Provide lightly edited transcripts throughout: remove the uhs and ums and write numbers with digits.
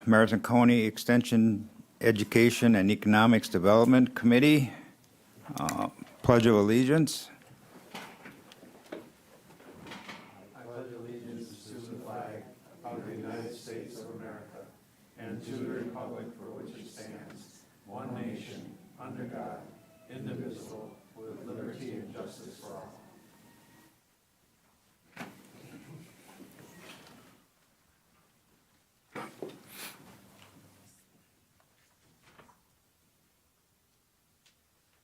Marathon County Extension Education and Economics Development Committee. Pledge of Allegiance.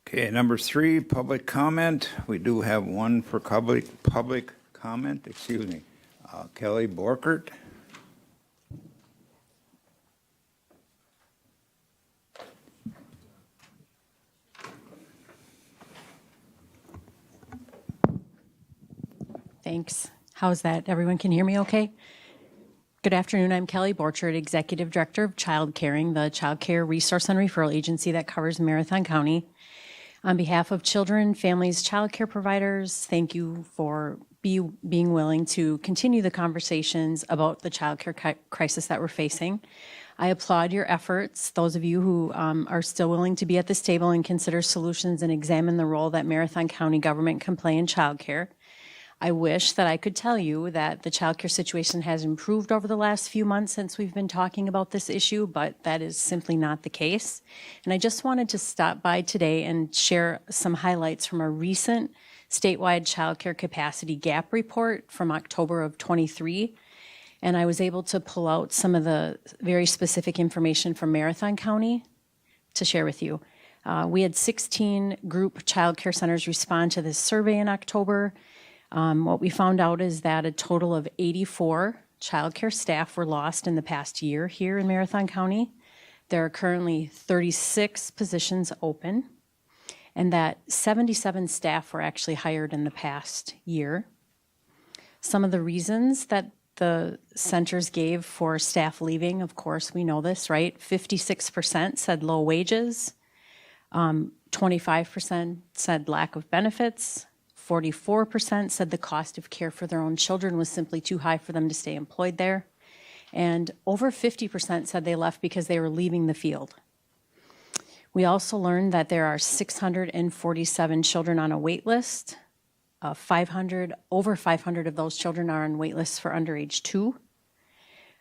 Okay, number 3, public comment. We do have one for public comment. Excuse me. Kelly Borkert. Thanks. How's that? Everyone can hear me okay? Good afternoon. I'm Kelly Borchert, Executive Director of Child Caring, the Child Care Resource and Referral Agency that covers Marathon County. On behalf of children, families, child care providers, thank you for being willing to continue the conversations about the child care crisis that we're facing. I applaud your efforts, those of you who are still willing to be at this table and consider solutions and examine the role that Marathon County government can play in child care. I wish that I could tell you that the childcare situation has improved over the last few months since we've been talking about this issue, but that is simply not the case. And I just wanted to stop by today and share some highlights from a recent statewide childcare capacity gap report from October of 23. And I was able to pull out some of the very specific information from Marathon County to share with you. We had 16 group childcare centers respond to this survey in October. What we found out is that a total of 84 childcare staff were lost in the past year here in Marathon County. There are currently 36 positions open, and that 77 staff were actually hired in the past year. Some of the reasons that the centers gave for staff leaving, of course, we know this, right? 56% said low wages, 25% said lack of benefits, 44% said the cost of care for their own children was simply too high for them to stay employed there. And over 50% said they left because they were leaving the field. We also learned that there are 647 children on a wait list. Over 500 of those children are on wait lists for underage 2.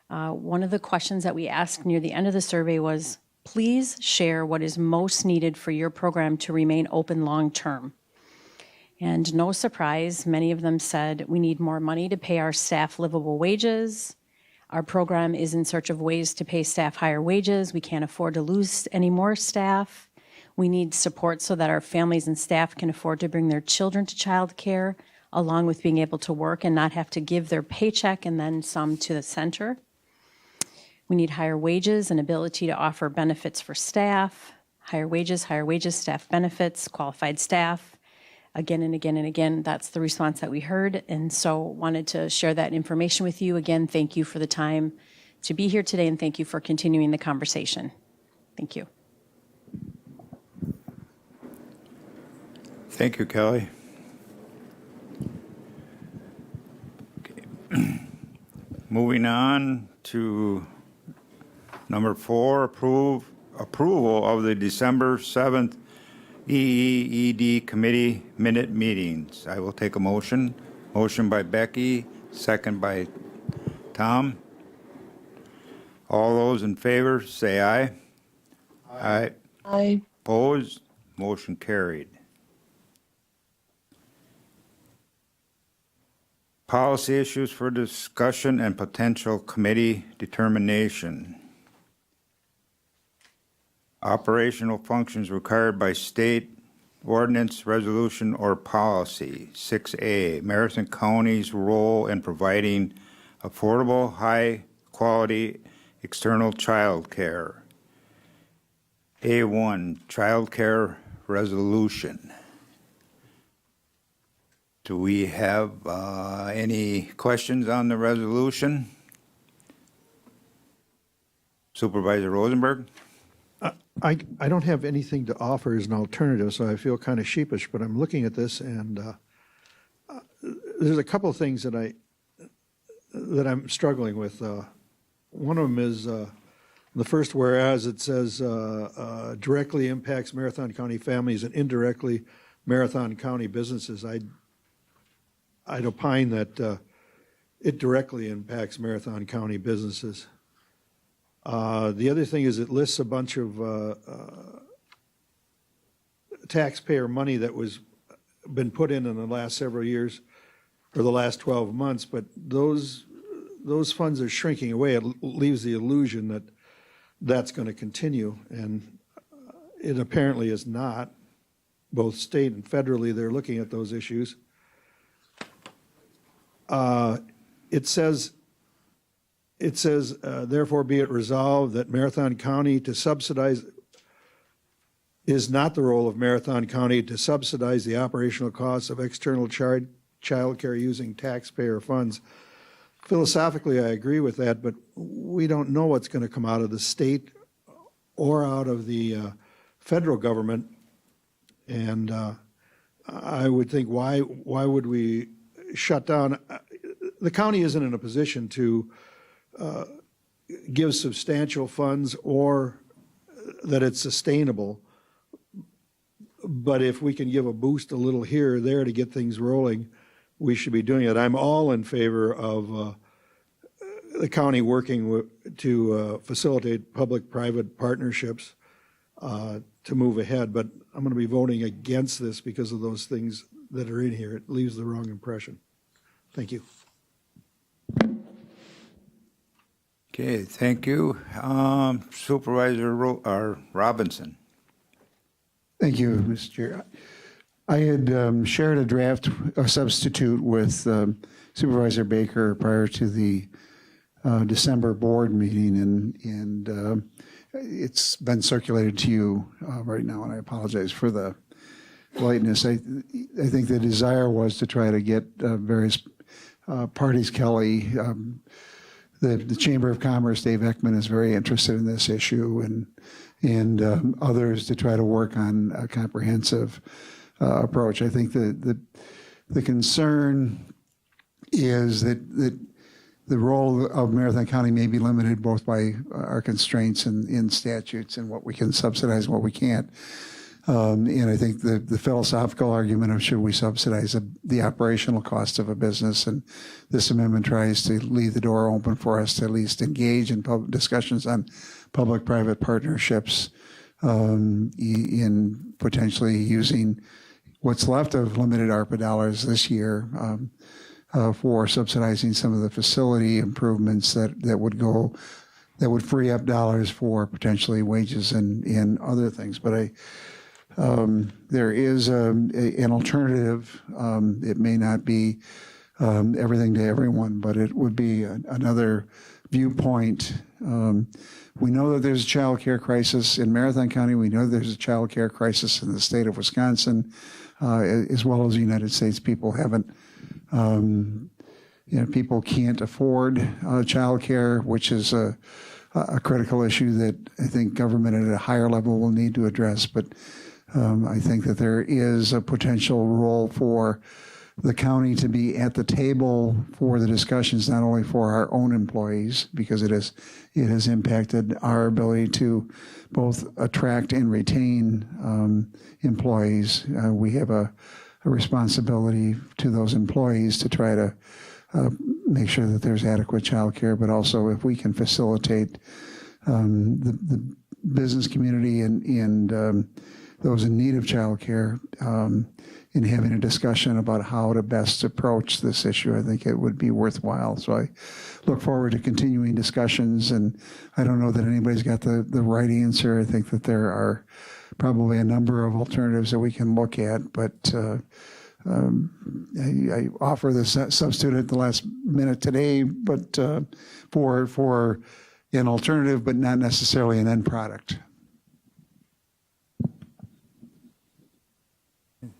One of the questions that we asked near the end of the survey was, please share what is most needed for your program to remain open long term. And no surprise, many of them said, we need more money to pay our staff livable wages. Our program is in search of ways to pay staff higher wages. We can't afford to lose any more staff. We need support so that our families and staff can afford to bring their children to child care, along with being able to work and not have to give their paycheck and then some to the center. We need higher wages and ability to offer benefits for staff, higher wages, staff benefits, qualified staff. Again and again and again, that's the response that we heard, and so wanted to share that information with you. Again, thank you for the time to be here today, and thank you for continuing the conversation. Thank you. Thank you, Kelly. Okay. Moving on to number 4, approval of the December 7th EEED committee minute meetings. I will take a motion. Motion by Becky, second by Tom. All those in favor, say aye. Aye. Aye. Opposed? Motion carried. Policy issues for discussion and potential committee determination. Operational functions required by state ordinance, resolution, or policy. 6A, Marathon County's role in providing affordable, high-quality external child care. A1, child care resolution. Do we have any questions on the resolution? Supervisor Rosenberg? I don't have anything to offer as an alternative, so I feel kind of sheepish, but I'm looking at this, and there's a couple of things that I'm struggling with. One of them is The first whereas, it says directly impacts Marathon County families and indirectly Marathon County businesses. I'd opine that it directly impacts Marathon County businesses. The other thing is it lists a bunch of taxpayer money that was been put in the last several years, or the last 12 months, but those funds are shrinking away. It leaves the illusion that that's going to continue, and it apparently is not. Both state and federally, they're looking at those issues. It says, therefore be it resolved that Marathon County to subsidize, is not the role of Marathon County to subsidize the operational costs of external child care using taxpayer funds. Philosophically, I agree with that, but we don't know what's going to come out of the state or out of the federal government. And I would think, why would we shut down? The county isn't in a position to give substantial funds or that it's sustainable. But if we can give a boost a little here or there to get things rolling, we should be doing it. I'm all in favor of the county working to facilitate public-private partnerships to move ahead, but I'm going to be voting against this because of those things that are in here. It leaves the wrong impression. Thank you. Okay, thank you. Supervisor Robinson. Thank you, Mr. Chair. I had shared a draft, a substitute with Supervisor Baker prior to the December board meeting, and it's been circulated to you right now, and I apologize for the lightness. I think the desire was to try to get various parties. Kelly, the Chamber of Commerce, Dave Ekman is very interested in this issue, and others to try to work on a comprehensive approach. I think the concern is that the role of Marathon County may be limited both by our constraints in statutes and what we can subsidize and what we can't. And I think the philosophical argument of should we subsidize the operational cost of a business, and this amendment tries to leave the door open for us to at least engage in public discussions on public-private partnerships in potentially using what's left of limited ARPA dollars this year for subsidizing some of the facility improvements that would free up dollars for potentially wages and other things. But there is an alternative. It may not be everything to everyone, but it would be another viewpoint. We know that there's a child care crisis in Marathon County. We know there's a child care crisis in the state of Wisconsin, as well as the United States. People haven't, people can't afford child care, which is a critical issue that I think government at a higher level will need to address. But I think that there is a potential role for the county to be at the table for the discussions, not only for our own employees, because it has impacted our ability to both attract and retain employees. We have a responsibility to those employees to try to make sure that there's adequate child care, but also if we can facilitate the business community and those in need of child care in having a discussion about how to best approach this issue, I think it would be worthwhile. So I look forward to continuing discussions, and I don't know that anybody's got the right answer. I think that there are probably a number of alternatives that we can look at, but I offer this substitute at the last minute today, but for an alternative, but not necessarily an end product.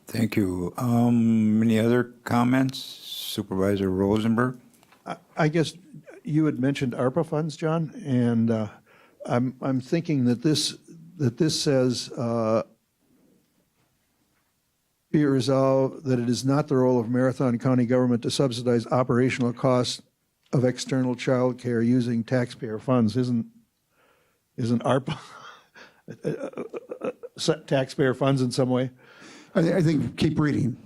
Thank you. Any other comments? Supervisor Rosenberg? I guess you had mentioned ARPA funds, John, and I'm thinking that this says be it resolved that it is not the role of Marathon County government to subsidize operational costs of external child care using taxpayer funds. Isn't Isn't ARPA taxpayer funds in some way? I think, keep reading.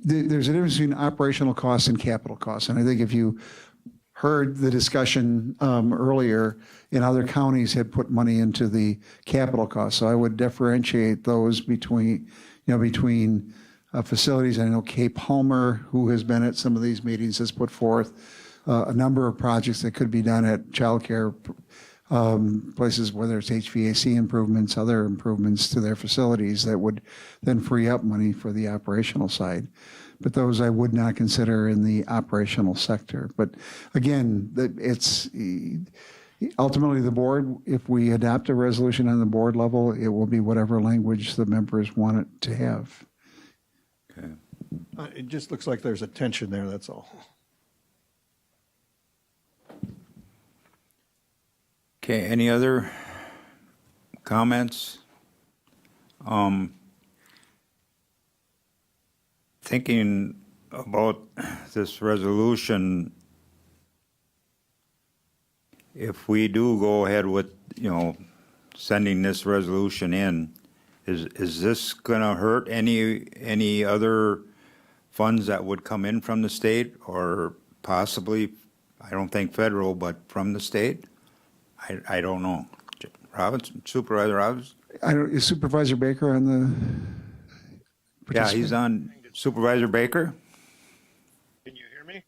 There's a difference between operational costs and capital costs. And I think if you heard the discussion earlier, in other counties had put money into the capital costs. So I would differentiate those between facilities. I know Kay Palmer, who has been at some of these meetings, has put forth a number of projects that could be done at childcare places, whether it's HVAC improvements, other improvements to their facilities that would then free up money for the operational side. But those I would not consider in the operational sector. But again, it's ultimately the board, if we adopt a resolution on the board level, it will be whatever language the members want it to have. Okay. It just looks like there's a tension there, that's all. Okay, any other comments? Thinking about this resolution, if we do go ahead with, sending this resolution in, is this going to hurt any other funds that would come in from the state or possibly, I don't think federal, but from the state? I don't know. Robinson, Supervisor Robinson? Is Supervisor Baker on the? Yeah, he's on. Supervisor Baker? Can you hear me?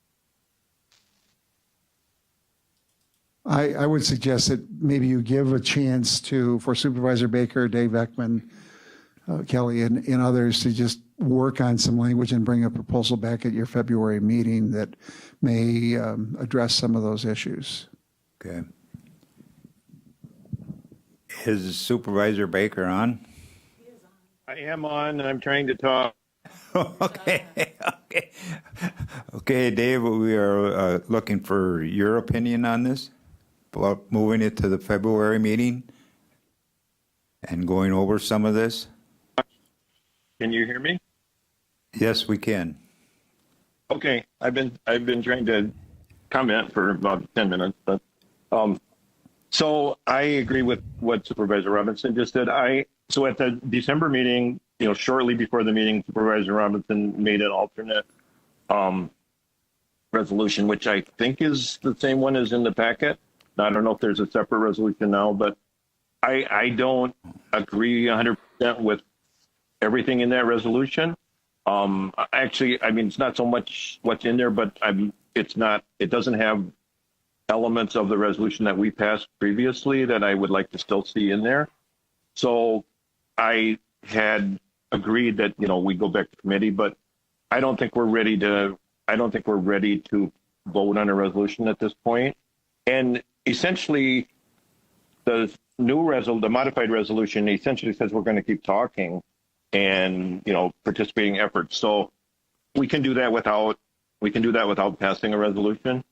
I would suggest that maybe you give a chance for Supervisor Baker, Dave Ekman, Kelly, and others to just work on some language and bring a proposal back at your February meeting that may address some of those issues. Okay. Is Supervisor Baker on? I am on, and I'm trying to talk. Okay, Dave, we are looking for your opinion on this, about moving it to the February meeting and going over some of this. Can you hear me? Yes, we can. Okay, I've been trying to comment for about 10 minutes, but so I agree with what Supervisor Robinson just did. So at the December meeting, shortly before the meeting, Supervisor Robinson made an alternate resolution, which I think is the same one as in the packet. I don't know if there's a separate resolution now, but I don't agree 100% with everything in that resolution. Actually, it's not so much what's in there, but it doesn't have elements of the resolution that we passed previously that I would like to still see in there. So I had agreed that, we go back to committee, but I don't think we're ready to vote on a resolution at this point. And essentially the modified resolution essentially says we're going to keep talking and, participating efforts. So we can do that without passing a resolution.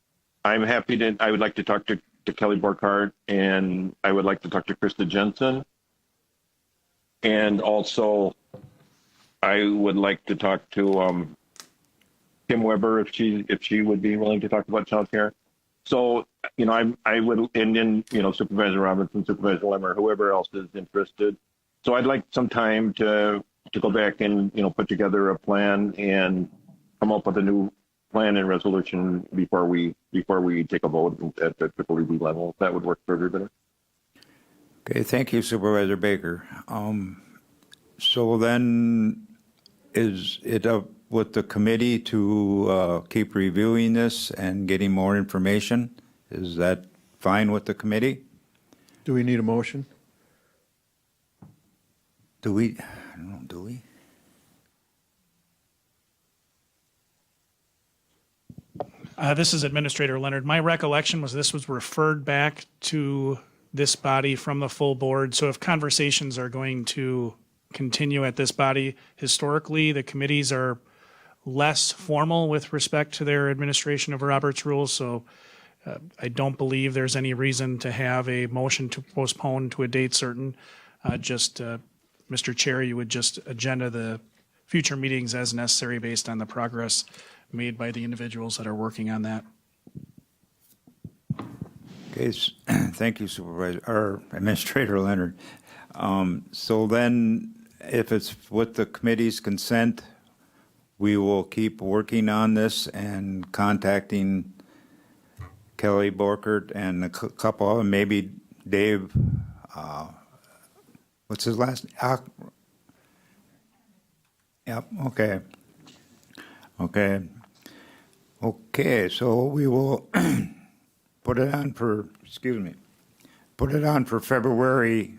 I would like to talk to Kelly Borkhardt, and I would like to talk to Krista Jensen. And also I would like to talk to Kim Weber if she would be willing to talk about childcare. So, I would, and then, Supervisor Robinson, Supervisor Lemmer, whoever else is interested. So I'd like some time to go back and, put together a plan and come up with a new plan and resolution before we take a vote at the BBB level. If that would work for everybody. Okay, thank you, Supervisor Baker. So then, is it up with the committee to keep reviewing this and getting more information? Is that fine with the committee? Do we need a motion? Do we? I don't know, do we? This is Administrator Leonard. My recollection was this was referred back to this body from the full board. So if conversations are going to continue at this body, historically, the committees are less formal with respect to their administration of Robert's rules. So I don't believe there's any reason to have a motion to postpone to a date certain. Mr. Chair, you would just agenda the future meetings as necessary based on the progress made by the individuals that are working on that. Okay, thank you Supervisor, or Administrator Leonard. So then, if it's with the committee's consent, we will keep working on this and contacting Kelly Borkert and a couple of them, maybe Dave, what's his last? Yep, okay. Okay, so we will put it on for February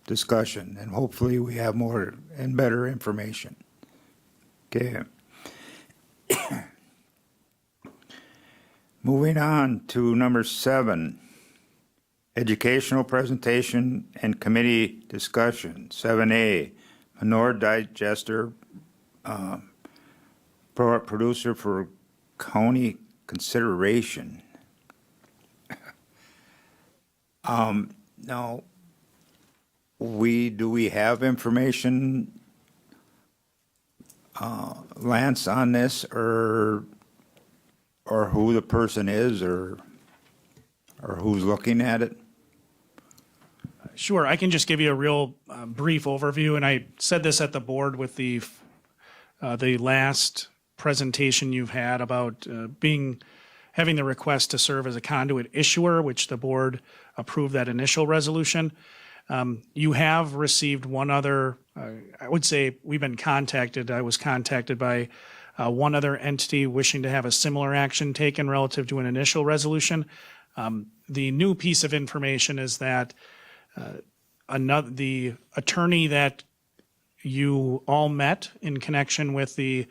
discussion, and hopefully we have more and better information. Okay. Moving on to number 7, educational presentation and committee discussion. 7A, manure digester producer for county consideration. Now, do we have information, Lance, on this, or who the person is, or who's looking at it? Sure, I can just give you a real brief overview, and I said this at the board with the last presentation you've had about having the request to serve as a conduit issuer, which the board approved that initial resolution. You have received one other, I would say we've been contacted. I was contacted by one other entity wishing to have a similar action taken relative to an initial resolution. The new piece of information is that the attorney that you all met in connection with the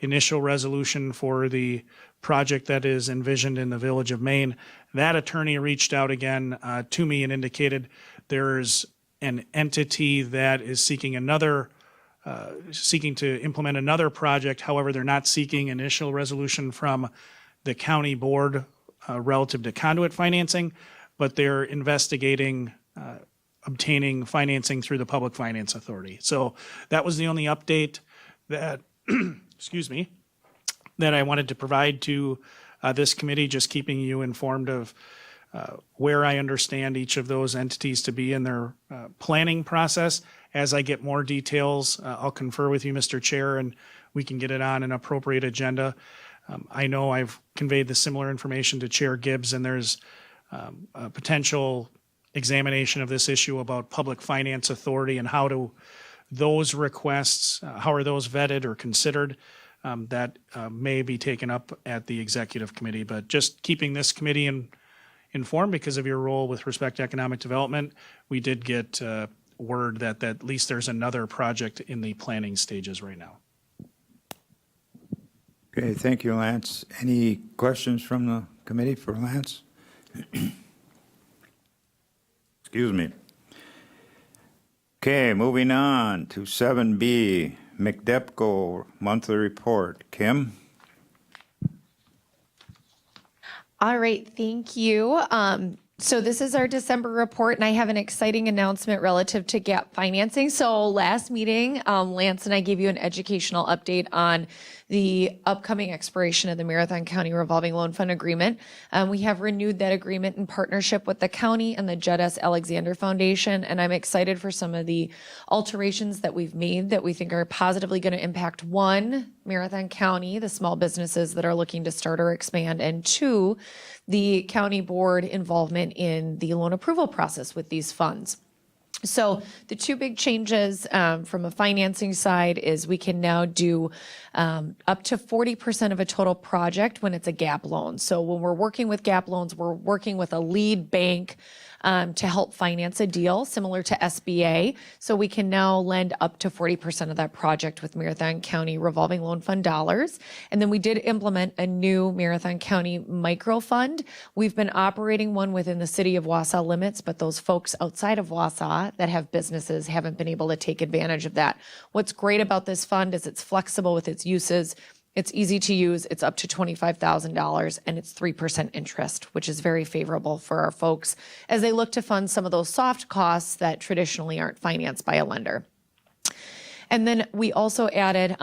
initial resolution for the project that is envisioned in the Village of Maine, that attorney reached out again to me and indicated there's an entity that is seeking to implement another project. However, they're not seeking initial resolution from the county board relative to conduit financing, but they're investigating obtaining financing through the Public Finance Authority. So that was the only update that, excuse me, that I wanted to provide to this committee, just keeping you informed of where I understand each of those entities to be in their planning process. As I get more details, I'll confer with you, Mr. Chair, and we can get it on an appropriate agenda. I know I've conveyed the similar information to Chair Gibbs, and there's a potential examination of this issue about Public Finance Authority and how do those requests, how are those vetted or considered, that may be taken up at the executive committee. But just keeping this committee informed because of your role with respect to economic development, we did get word that at least there's another project in the planning stages right now. Okay, thank you, Lance. Any questions from the committee for Lance? Excuse me. Okay, moving on to 7B, McDepco monthly report. Kim? All right, thank you. So this is our December report, and I have an exciting announcement relative to gap financing. So last meeting, Lance and I gave you an educational update on the upcoming expiration of the Marathon County Revolving Loan Fund Agreement. We have renewed that agreement in partnership with the county and the Judd S. Alexander Foundation, and I'm excited for some of the alterations that we've made that we think are positively going to impact, 1, Marathon County, the small businesses that are looking to start or expand, and 2, the county board involvement in the loan approval process with these funds. So the 2 big changes from a financing side is we can now do up to 40% of a total project when it's a gap loan. So when we're working with gap loans, we're working with a lead bank to help finance a deal similar to SBA. So we can now lend up to 40% of that project with Marathon County Revolving Loan Fund dollars. And then we did implement a new Marathon County micro fund. We've been operating one within the city of Wausau limits, but those folks outside of Wausau that have businesses haven't been able to take advantage of that. What's great about this fund is it's flexible with its uses. It's easy to use. It's up to $25,000 and it's 3% interest, which is very favorable for our folks as they look to fund some of those soft costs that traditionally aren't financed by a lender. And then we also added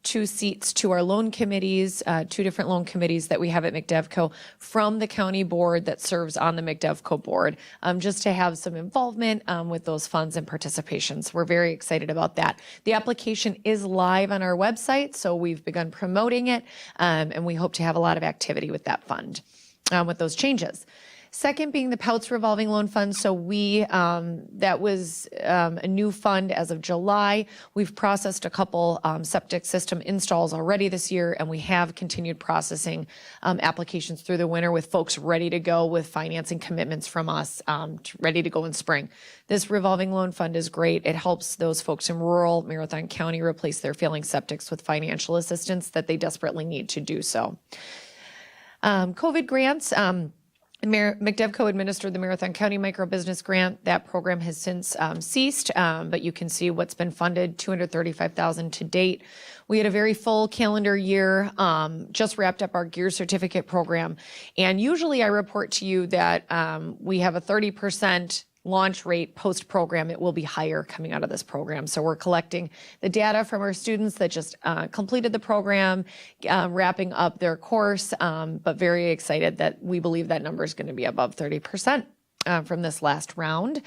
2 seats to our loan committees, 2 different loan committees that we have at McDevco from the county board that serves on the McDevco board, just to have some involvement with those funds and participations. We're very excited about that. The application is live on our website, so we've begun promoting it, and we hope to have a lot of activity with that fund, with those changes. Second being the Pouts revolving loan fund. So that was a new fund as of July. We've processed a couple septic system installs already this year, and we have continued processing applications through the winter with folks ready to go with financing commitments from us, ready to go in spring. This revolving loan fund is great. It helps those folks in rural Marathon County replace their failing septics with financial assistance that they desperately need to do so. COVID grants. McDevco administered the Marathon County Micro Business Grant. That program has since ceased, but you can see what's been funded, $235,000 to date. We had a very full calendar year, just wrapped up our Gear Certificate program. And usually I report to you that we have a 30% launch rate post-program. It will be higher coming out of this program. So we're collecting the data from our students that just completed the program, wrapping up their course, but very excited that we believe that number is going to be above 30% from this last round.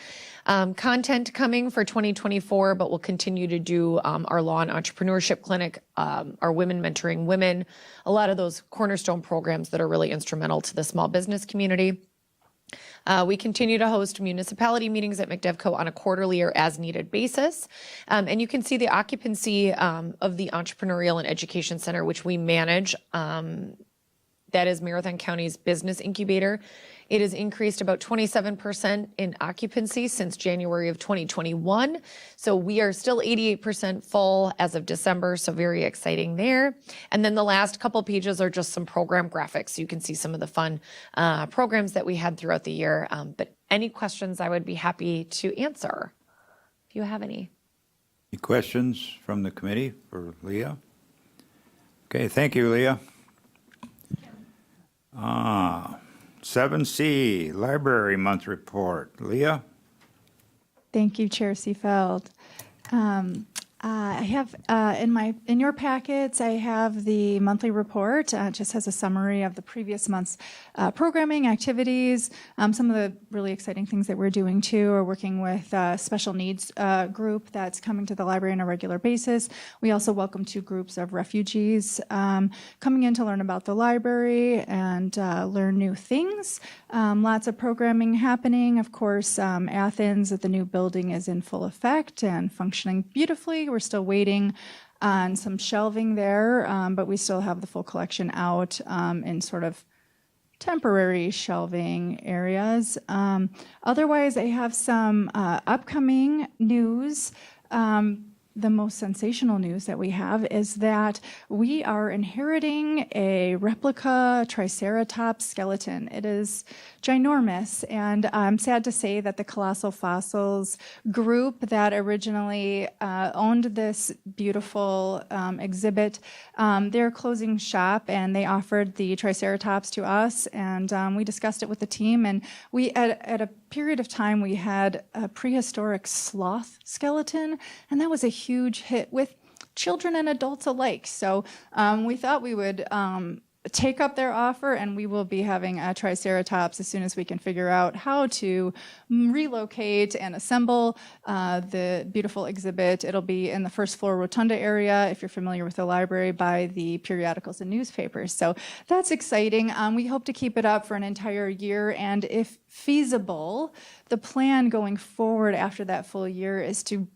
Content coming for 2024, but we'll continue to do our Law and Entrepreneurship Clinic, our Women Mentoring Women, a lot of those cornerstone programs that are really instrumental to the small business community. We continue to host municipality meetings at McDevco on a quarterly or as needed basis. And you can see the occupancy of the Entrepreneurial and Education Center, which we manage. That is Marathon County's business incubator. It has increased about 27% in occupancy since January of 2021. So we are still 88% full as of December, so very exciting there. And then the last couple pages are just some program graphics. So you can see some of the fun programs that we had throughout the year. But any questions, I would be happy to answer if you have any. Any questions from the committee for Leah? Okay, thank you, Leah. 7C, Library Month Report. Leah? Thank you, Chair Seefeld. I have in your packets, I have the monthly report. It just has a summary of the previous month's programming activities. Some of the really exciting things that we're doing too are working with a special needs group that's coming to the library on a regular basis. We also welcome 2 groups of refugees coming in to learn about the library and learn new things. Lots of programming happening. Of course, Athens at the new building is in full effect and functioning beautifully. We're still waiting on some shelving there, but we still have the full collection out in sort of temporary shelving areas. Otherwise, I have some upcoming news. The most sensational news that we have is that we are inheriting a replica Triceratops skeleton. It is ginormous, and I'm sad to say that the Colossal Fossils group that originally owned this beautiful exhibit, they're closing shop, and they offered the Triceratops to us, and we discussed it with the team, and we at a period of time we had a prehistoric sloth skeleton, and that was a huge hit with children and adults alike. So we thought we would take up their offer, and we will be having a Triceratops as soon as we can figure out how to relocate and assemble the beautiful exhibit. It'll be in the first floor rotunda area, if you're familiar with the library, by the periodicals and newspapers. So that's exciting. We hope to keep it up for an entire year, and if feasible, the plan going forward after that full year is to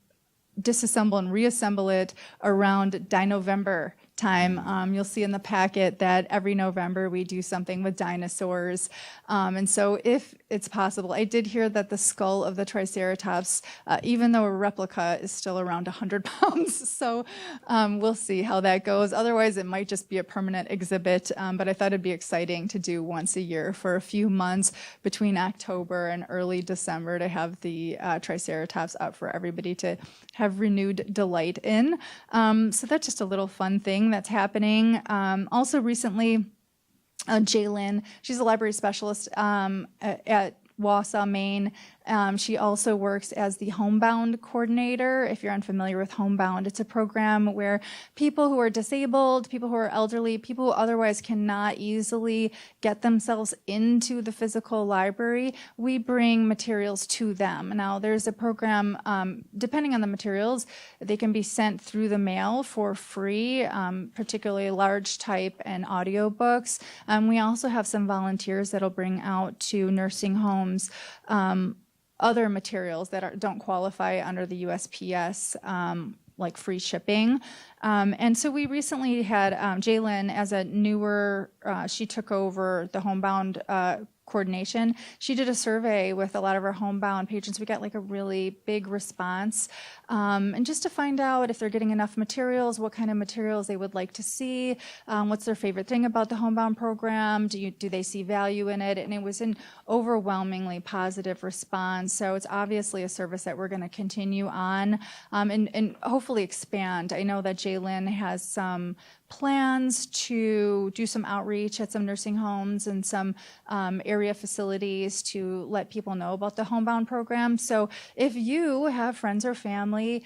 disassemble and reassemble it around November time. You'll see in the packet that every November we do something with dinosaurs. And so if it's possible, I did hear that the skull of the Triceratops, even though a replica, is still around 100 pounds. So we'll see how that goes. Otherwise, it might just be a permanent exhibit. But I thought it'd be exciting to do once a year for a few months between October and early December to have the Triceratops up for everybody to have renewed delight in. So that's just a little fun thing that's happening. Also recently, Jaylyn, she's a library specialist at Wausau, Maine, She also works as the Homebound coordinator. If you're unfamiliar with Homebound, it's a program where people who are disabled, people who are elderly, people who otherwise cannot easily get themselves into the physical library, we bring materials to them. Now, there's a program, depending on the materials, they can be sent through the mail for free, particularly large type and audiobooks. We also have some volunteers that'll bring out to nursing homes other materials that don't qualify under the USPS, like free shipping. And so we recently had Jalen as a newer, she took over the Homebound coordination. She did a survey with a lot of our homebound patrons. We got like a really big response. And just to find out if they're getting enough materials, what kind of materials they would like to see, what's their favorite thing about the homebound program, do they see value in it? And it was an overwhelmingly positive response. So it's obviously a service that we're going to continue on and hopefully expand. I know that Jalen has some plans to do some outreach at some nursing homes and some area facilities to let people know about the Homebound program. So if you have friends or family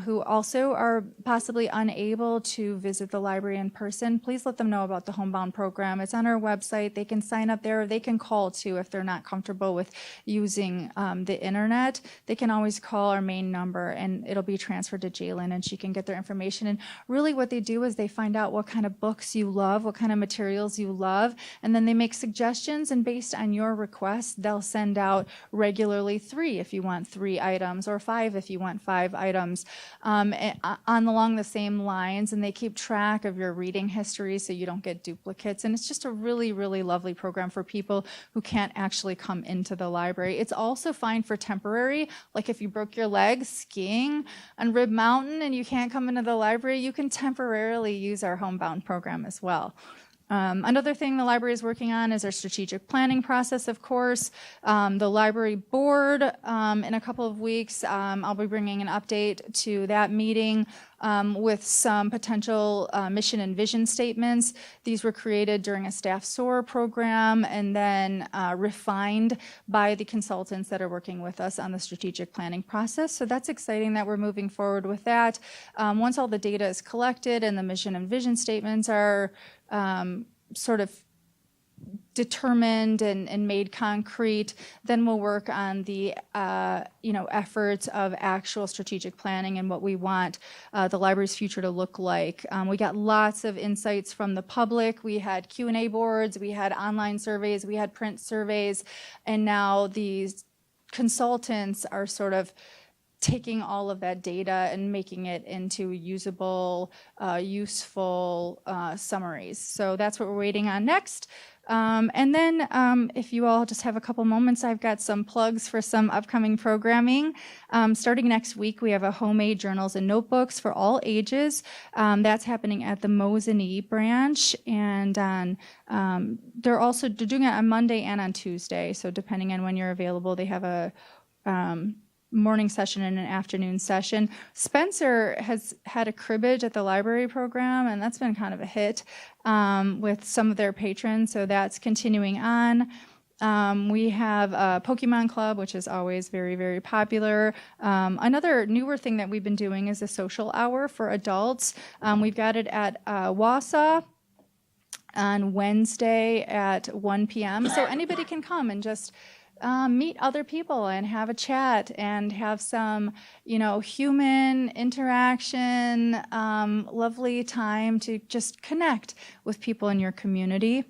who also are possibly unable to visit the library in person, please let them know about the Homebound program. It's on our website. They can sign up there. They can call too if they're not comfortable with using the internet. They can always call our main number and it'll be transferred to Jalen and she can get their information. And really what they do is they find out what kind of books you love, what kind of materials you love, and then they make suggestions, and based on your request, they'll send out regularly 3 if you want 3 items, or 5 if you want 5 items, along the same lines, and they keep track of your reading history so you don't get duplicates, and it's just a really, really lovely program for people who can't actually come into the library. It's also fine for temporary, like if you broke your leg skiing on Rib Mountain and you can't come into the library, you can temporarily use our Homebound program as well. Another thing the library is working on is our strategic planning process, of course. The library board, in a couple of weeks, I'll be bringing an update to that meeting with some potential mission and vision statements. These were created during a staff SOAR program and then refined by the consultants that are working with us on the strategic planning process. So that's exciting that we're moving forward with that. Once all the data is collected and the mission and vision statements are sort of determined and made concrete, then we'll work on the efforts of actual strategic planning and what we want the library's future to look like. We got lots of insights from the public. We had Q&A boards, we had online surveys, we had print surveys, and now these consultants are sort of taking all of that data and making it into usable, useful summaries. So that's what we're waiting on next. And then if you all just have a couple moments, I've got some plugs for some upcoming programming. Starting next week, we have a homemade journals and notebooks for all ages. That's happening at the Mosinee branch. And they're doing it on Monday and on Tuesday. So depending on when you're available, they have a morning session and an afternoon session. Spencer has had a cribbage at the library program, and that's been kind of a hit with some of their patrons, so that's continuing on. We have a Pokemon Club, which is always very, very popular. Another newer thing that we've been doing is a social hour for adults. We've got it at Wausau on Wednesday at 1 p.m. So anybody can come and just meet other people and have a chat and have some, human interaction, lovely time to just connect with people in your community.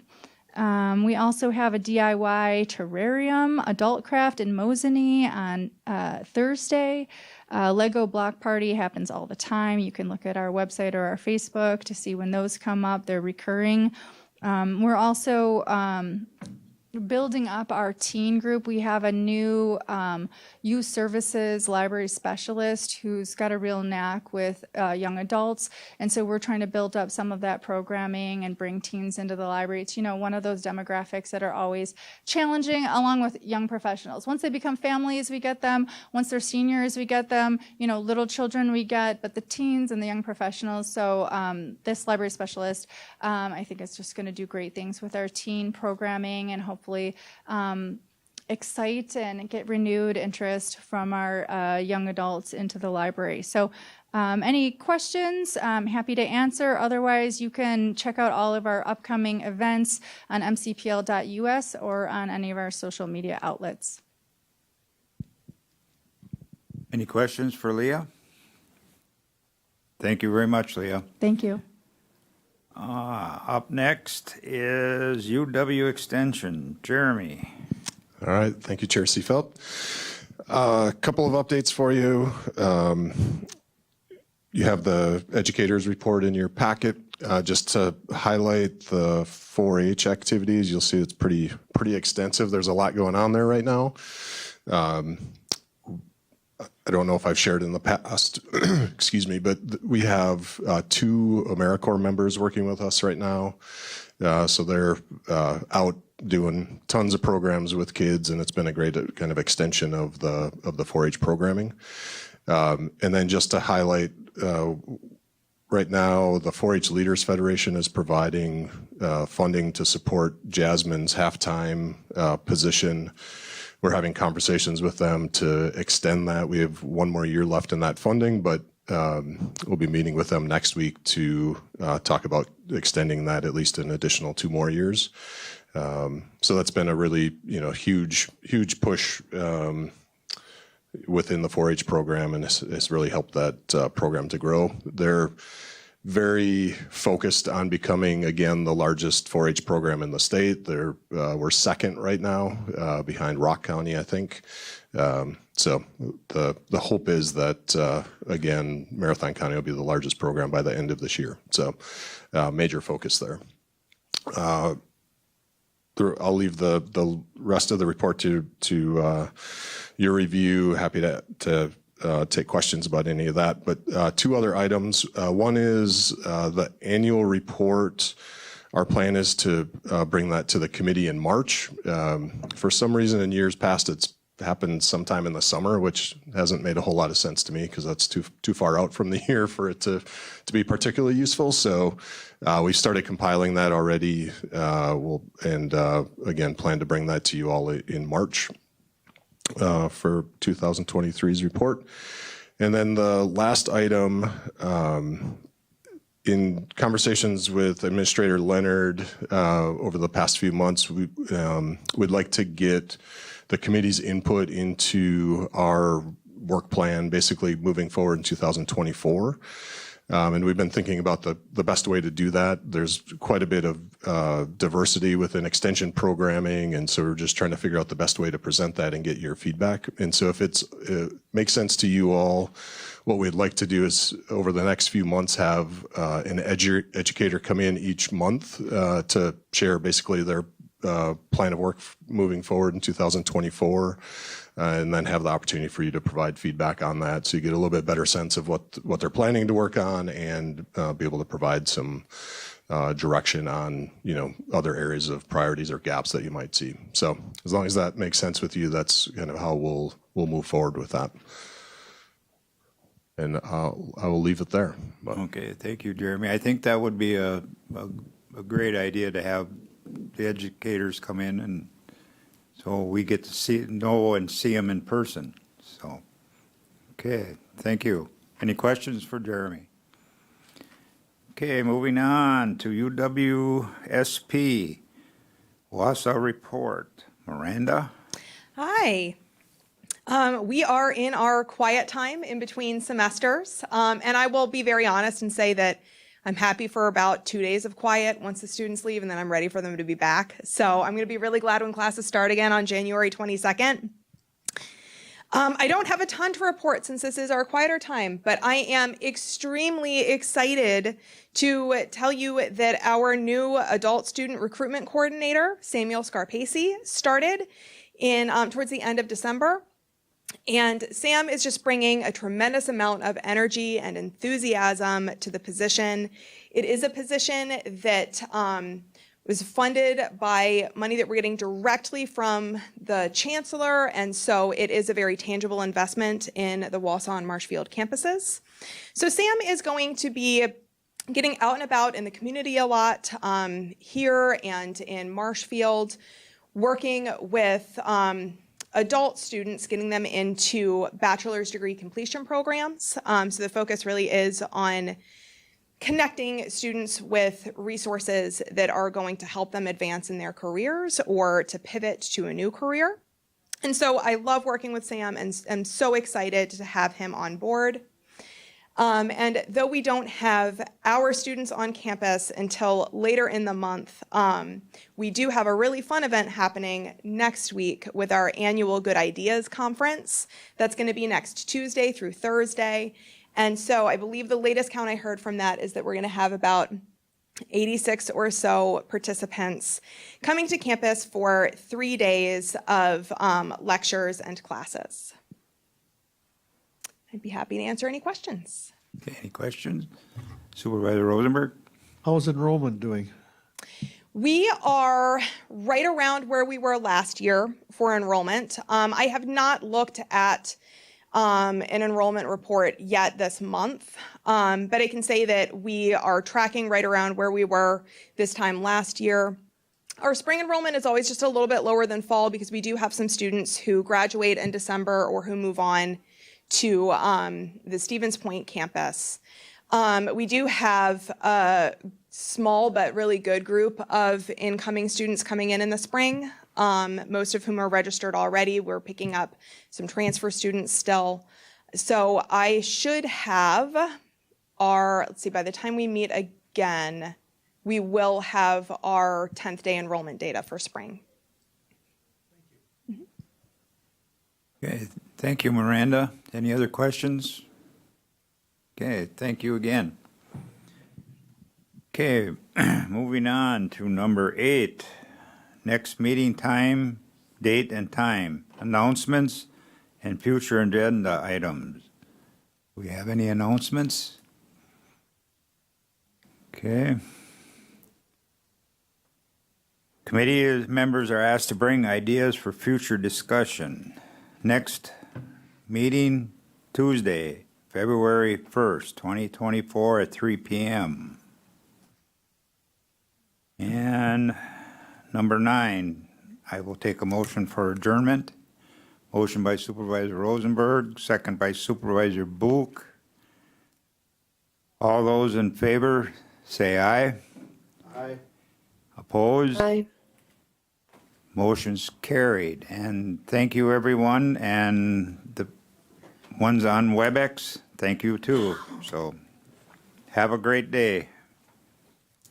We also have a DIY terrarium, adult craft in Mosinee on Thursday. Lego block party happens all the time. You can look at our website or our Facebook to see when those come up. They're recurring. We're also building up our teen group. We have a new youth services library specialist who's got a real knack with young adults. And so we're trying to build up some of that programming and bring teens into the library. It's, one of those demographics that are always challenging, along with young professionals. Once they become families, we get them. Once they're seniors, we get them. Little children we get, but the teens and the young professionals. So this library specialist, I think, is just going to do great things with our teen programming and hopefully excite and get renewed interest from our young adults into the library. So any questions, I'm happy to answer. Otherwise, you can check out all of our upcoming events on mcpl.us or on any of our social media outlets. Any questions for Leah? Thank you very much, Leah. Thank you. Up next is UW Extension. Jeremy. All right. Thank you, Chair Seefeld. A couple of updates for you. You have the educators report in your packet. Just to highlight the 4-H activities, you'll see it's pretty extensive. There's a lot going on there right now. I don't know if I've shared in the past, excuse me, but we have 2 AmeriCorps members working with us right now. So they're out doing tons of programs with kids, and it's been a great kind of extension of the 4-H programming. And then just to highlight, right now the 4-H Leaders Federation is providing funding to support Jasmine's halftime position. We're having conversations with them to extend that. We have 1 more year left in that funding, but we'll be meeting with them next week to talk about extending that at least an additional 2 more years. So that's been a really, huge push within the 4-H program, and it's really helped that program to grow. They're very focused on becoming, again, the largest 4-H program in the state. We're second right now, behind Rock County, I think. So the hope is that, again, Marathon County will be the largest program by the end of this year. So major focus there. I'll leave the rest of the report to your review. Happy to take questions about any of that. But 2 other items. One is the annual report. Our plan is to bring that to the committee in March. For some reason in years past, it's happened sometime in the summer, which hasn't made a whole lot of sense to me because that's too far out from the year for it to be particularly useful. So we've started compiling that already. Again, plan to bring that to you all in March for 2023's report. And then the last item, in conversations with Administrator Leonard over the past few months, we'd like to get the committee's input into our work plan, basically moving forward in 2024. And we've been thinking about the best way to do that. There's quite a bit of diversity within extension programming, and so we're just trying to figure out the best way to present that and get your feedback. And so if it makes sense to you all, what we'd like to do is over the next few months have an educator come in each month to share basically their plan of work moving forward in 2024. And then have the opportunity for you to provide feedback on that, so you get a little bit better sense of what they're planning to work on, and be able to provide some direction on other areas of priorities or gaps that you might see. So as long as that makes sense with you, that's kind of how we'll move forward with that. And I will leave it there. But. Okay, thank you, Jeremy. I think that would be a great idea to have the educators come in, and so we get to know and see them in person. So, okay, thank you. Any questions for Jeremy? Okay, moving on to UWSP, WASA report. Miranda? Hi. We are in our quiet time in between semesters, and I will be very honest and say that I'm happy for about 2 days of quiet once the students leave, and then I'm ready for them to be back. So I'm going to be really glad when classes start again on January 22nd. I don't have a ton to report since this is our quieter time, but I am extremely excited to tell you that our new adult student recruitment coordinator, Samuel Scarpesi, started towards the end of December. And Sam is just bringing a tremendous amount of energy and enthusiasm to the position. It is a position that was funded by money that we're getting directly from the chancellor, and so it is a very tangible investment in the Wausau and Marshfield campuses. So Sam is going to be getting out and about in the community a lot here and in Marshfield, working with adult students, getting them into bachelor's degree completion programs. So the focus really is on connecting students with resources that are going to help them advance in their careers or to pivot to a new career. And so I love working with Sam and am so excited to have him on board. And though we don't have our students on campus until later in the month, we do have a really fun event happening next week with our annual Good Ideas Conference. That's going to be next Tuesday through Thursday. And so I believe the latest count I heard from that is that we're going to have about 86 or so participants coming to campus for 3 days of lectures and classes. I'd be happy to answer any questions. Okay, any questions? Supervisor Rosenberg? How's enrollment doing? We are right around where we were last year for enrollment. I have not looked at an enrollment report yet this month, but I can say that we are tracking right around where we were this time last year. Our spring enrollment is always just a little bit lower than fall because we do have some students who graduate in December or who move on to the Stevens Point campus. We do have a small but really good group of incoming students coming in the spring, most of whom are registered already. We're picking up some transfer students still. So I should have by the time we meet again, we will have our 10th day enrollment data for spring. Okay, thank you, Miranda. Any other questions? Okay, thank you again. Okay, moving on to number 8. Next meeting time, date and time, announcements, and future agenda items. Do we have any announcements? Okay. Committee members are asked to bring ideas for future discussion. Next meeting, Tuesday, February 1st, 2024 at 3 p.m. And number 9, I will take a motion for adjournment. Motion by Supervisor Rosenberg, second by Supervisor Book. All those in favor, say aye. Aye. Opposed? Aye. Motion's carried. And thank you, everyone. And the ones on WebEx, thank you too. So have a great day.